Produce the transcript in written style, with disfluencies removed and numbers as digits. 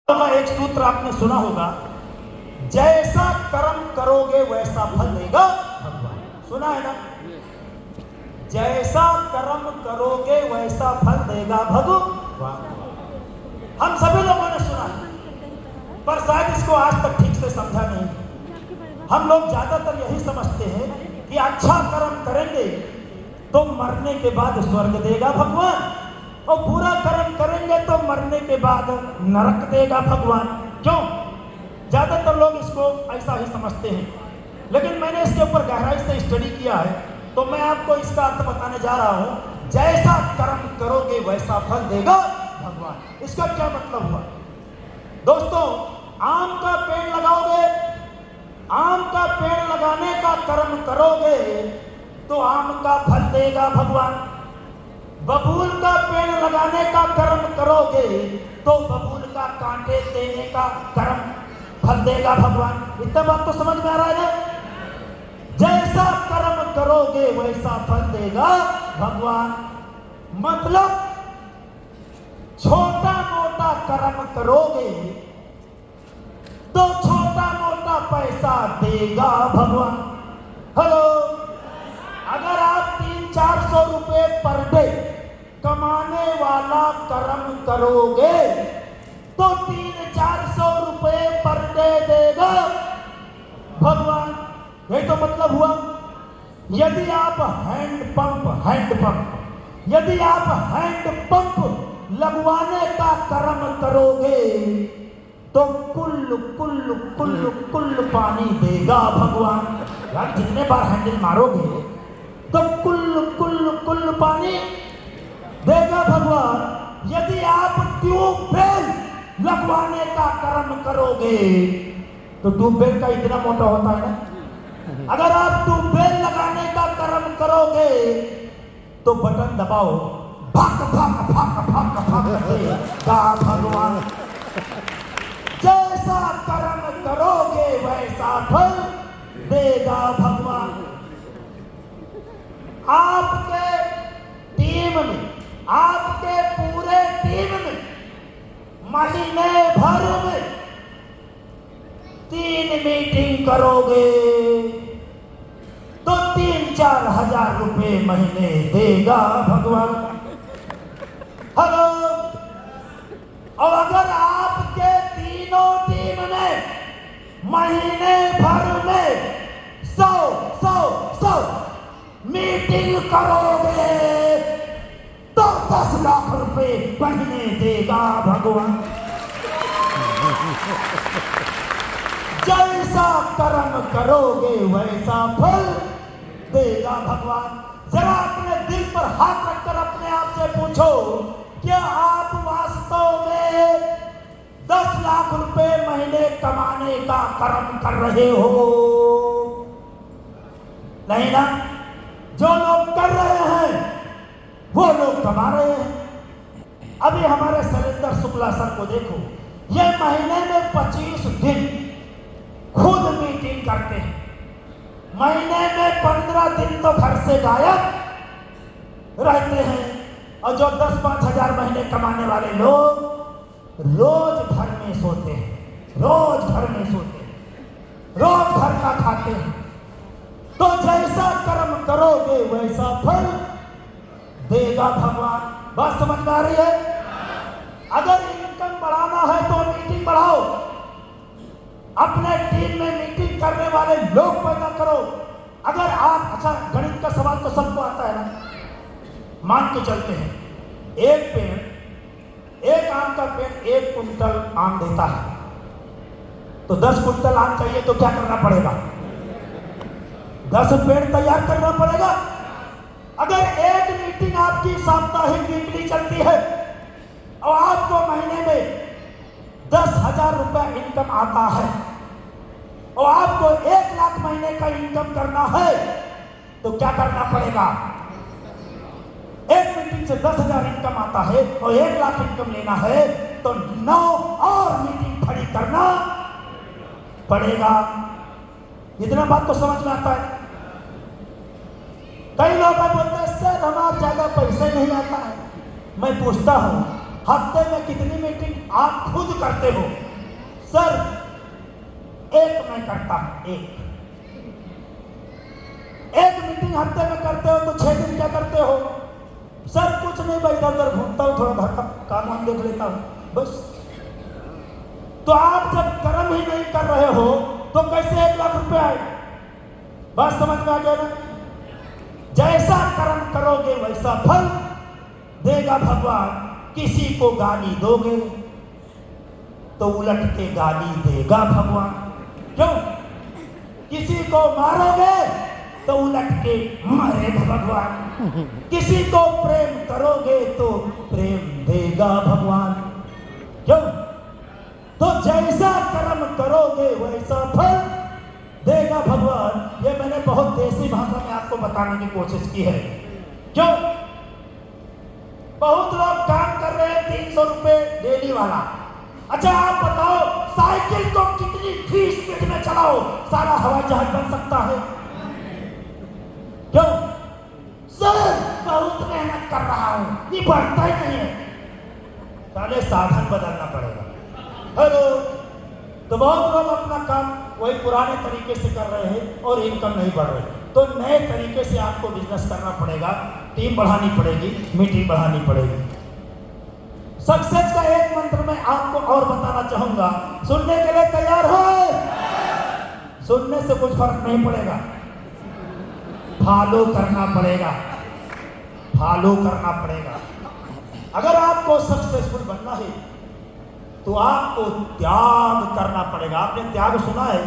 का एक सूत्र आपने सुना होगा, जैसा कर्म करोगे वैसा फल देगा भगवान। सुना है ना? जैसा कर्म करोगे वैसा फल देगा भगवान। हम सभी लोगों ने सुना है, पर शायद इसको आज तक ठीक से समझा नहीं। हम लोग ज्यादातर यही समझते हैं कि अच्छा कर्म करेंगे तो मरने के बाद स्वर्ग देगा भगवान, और बुरा कर्म करेंगे तो मरने के बाद नरक देगा भगवान। क्यों? ज्यादातर लोग इसको ऐसा ही समझते हैं, लेकिन मैंने इसके ऊपर गहराई से स्टडी किया है, तो मैं आपको इसका अर्थ बताने जा रहा हूं। जैसा कर्म करोगे वैसा फल देगा भगवान। इसका क्या मतलब हुआ? दोस्तों, आम का पेड़ लगाओगे, आम का पेड़ लगाने का कर्म करोगे तो आम का फल देगा भगवान। बबूल का पेड़ लगाने का कर्म करोगे तो बबूल का कांटे देने का कर्म फल देगा भगवान। इतना बात तो समझ में आ रहा है ना? जैसा कर्म करोगे वैसा फल देगा भगवान। मतलब छोटा मोटा कर्म करोगे तो छोटा मोटा पैसा देगा भगवान। हेलो, अगर आप 300-400 रुपए पर डे कमाने वाला कर्म करोगे तो 300-400 रुपए पर डे देगा भगवान। यही तो मतलब हुआ। यदि आप हैंड पंप लगवाने का कर्म करोगे तो कुल पानी देगा भगवान। यार, जितने बार हैंडल मारोगे तो कुल पानी देगा भगवान। यदि आप ट्यूबवेल लगवाने का कर्म करोगे तो ट्यूबवेल का इतना मोटा होता है ना, अगर आप ट्यूबवेल लगाने का कर्म करोगे तो बटन दबाओ, भाग भाग भाग भाग भाग देगा भगवान। जैसा कर्म करोगे वैसा फल देगा भगवान। आपके टीम में, आपके पूरे टीम में महीने भर में 3 मीटिंग करोगे तो 3-4 हजार रुपए महीने देगा भगवान। हेलो, और अगर आपके तीनों टीम में महीने भर में 100 मीटिंग करोगे तो 10 लाख रुपए महीने देगा भगवान। जैसा कर्म करोगे वैसा फल देगा भगवान। जरा अपने दिल पर हाथ रखकर अपने आप से पूछो, क्या आप वास्तव में 10 लाख रुपए महीने कमाने का कर्म कर रहे हो? नहीं ना? जो लोग कर रहे हैं वो लोग कमा रहे हैं। अभी हमारे शैलेंद्र शुक्ला सर को देखो, ये महीने में 25 दिन खुद मीटिंग करते हैं। महीने में 15 दिन तो घर से गायब रहते हैं, और जो 10-5 हजार महीने कमाने वाले लोग रोज घर में सोते हैं, रोज घर में सोते हैं, रोज घर का खाते हैं। तो जैसा कर्म करोगे वैसा फल देगा भगवान। बात समझ में आ रही है? अगर इनकम बढ़ाना है तो मीटिंग बढ़ाओ, अपने टीम में मीटिंग करने वाले लोग पैदा करो। अगर आप, अच्छा, गणित का सवाल तो सबको आता है ना? मान के चलते हैं एक आम का पेड़ 1 कुंटल आम देता है, तो 10 कुंटल आम चाहिए तो क्या करना पड़ेगा? 10 पेड़ तैयार करना पड़ेगा। अगर एक मीटिंग आपकी साप्ताहिक वीकली चलती है और आपको महीने में 10,000 रुपया इनकम आता है और आपको 1 लाख महीने का इनकम करना है, तो क्या करना पड़ेगा? एक मीटिंग से 10,000 इनकम आता है और 1 लाख इनकम लेना है तो 9 और मीटिंग खड़ी करना पड़ेगा। इतना बात तो समझ में आता है? कई लोग बोलते हैं, सर हमारे ज्यादा पैसे नहीं आता है। मैं पूछता हूं, हफ्ते में कितनी मीटिंग आप खुद करते हो? सर एक मैं करता हूं, एक मीटिंग हफ्ते में करते हो तो 6 दिन क्या करते हो? सर कुछ नहीं भाई, इधर उधर घूमता हूं, थोड़ा घर का काम वाम देख लेता हूं बस। तो आप जब कर्म ही नहीं कर रहे हो तो कैसे 1 लाख रुपए आए? बात समझ में आ गया ना? जैसा कर्म करोगे वैसा फल देगा भगवान। किसी को गाली दोगे तो उलट के गाली देगा भगवान। क्यों? किसी को मारोगे तो उलट के मारेगा भगवान। किसी को प्रेम करोगे तो प्रेम देगा भगवान। क्यों? तो जैसा कर्म करोगे वैसा फल देगा भगवान। ये मैंने बहुत देसी भाषा में आपको बताने की कोशिश की है। क्यों? बहुत लोग काम कर रहे हैं 300 रुपए डेली वाला। अच्छा आप बताओ, साइकिल को कितनी 20 स्पीड में चलाओ, सारा हवाई जहाज बन सकता है? क्यों? सर बहुत मेहनत कर रहा हूं, ये बढ़ता ही नहीं है। साले साधन बदलना पड़ेगा। हेलो, तो बहुत लोग अपना काम वही पुराने तरीके से कर रहे हैं और इनकम नहीं बढ़ रही। तो नए तरीके से आपको बिजनेस करना पड़ेगा, टीम बढ़ानी पड़ेगी, मीटिंग बढ़ानी पड़ेगी। सक्सेस का एक मंत्र मैं आपको और बताना चाहूंगा, सुनने के लिए तैयार हो? सुनने से कुछ फर्क नहीं पड़ेगा, फॉलो करना पड़ेगा, फॉलो करना पड़ेगा। अगर आपको सक्सेसफुल बनना है तो आपको त्याग करना पड़ेगा। आपने त्याग सुना है?